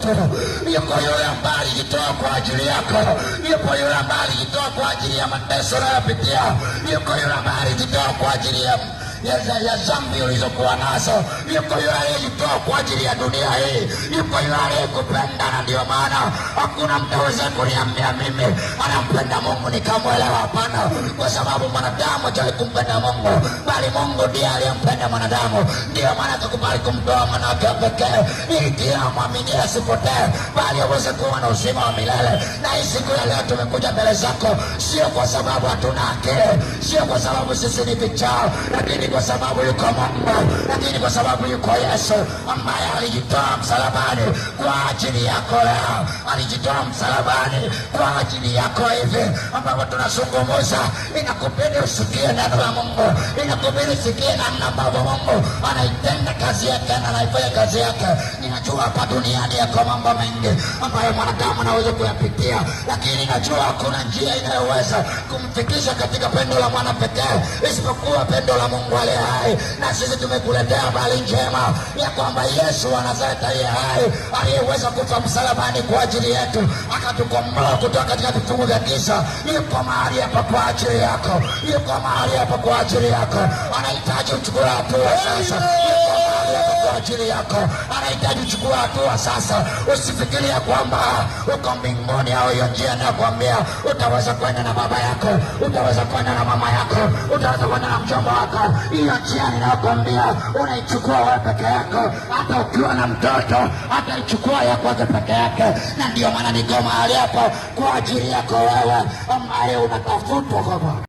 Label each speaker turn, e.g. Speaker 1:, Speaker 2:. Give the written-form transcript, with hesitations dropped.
Speaker 1: Yuko yule ambaye alijitoa kwa ajili yako. Yuko yule ambaye alijitoa kwa ajili ya mateso unayopitia. Yuko yule ambaye alijitoa kwa ajili ya dhambi ulizokuwa nazo. Yuko yule aliyejitoa kwa ajili ya dunia hii. Yuko yule aliyekupenda, na ndio maana hakuna mtu aweza kuniambia mimi anampenda Mungu nikamwelewa. Hapana, kwa sababu mwanadamu alikumpenda Mungu, bali Mungu ndiye aliyempenda mwanadamu. Ndio maana akakubali kumtoa mwana wake pekee, ili kila mwamini asipotee, bali aweze kuwa na uzima wa milele. Na hii siku ya leo tumekuja mbele zako, sio kwa sababu hatuna akili, sio kwa sababu sisi ni vichaa, lakini kwa sababu yuko Mungu, lakini kwa sababu yuko Yesu ambaye alijitoa msalabani kwa ajili yako leo. Alijitoa msalabani kwa ajili yako hivi ambapo tunazungumza. Inakubidi usikie neno la Mungu, inakubidi usikie namna ambavyo Mungu anaitenda kazi yake na anaifanya kazi yake. Ninajua hapa duniani yako mambo mengi ambayo mwanadamu anaweza kuyapitia, lakini najua hakuna njia inayoweza kumfikisha katika pendo la mwana pekee isipokuwa pendo la Mungu aliye hai. Na sisi tumekuletea habari njema ya kwamba Yesu wa Nazareti aliye hai, aliyeweza kufa msalabani kwa ajili yetu, akatukomboa kutoka katika vifungo vya giza, yuko mahali hapa kwa ajili yako, yuko mahali hapa kwa ajili yako. Anahitaji uchukue hatua sasa, yuko mahali hapa kwa ajili yako, anahitaji uchukue hatua sasa. Usifikiria kwamba uko mbinguni au hiyo njia nakwambia utaweza kwenda na baba yako, utaweza kwenda na mama yako, utaweza kwenda na mjomba wako. Hiyo njia ninakwambia unaichukua wewe peke yako. Hata ukiwa na mtoto ataichukua ya kwake peke yake. Na ndio maana niko mahali hapa kwa ajili yako wewe ambaye unatafutwa.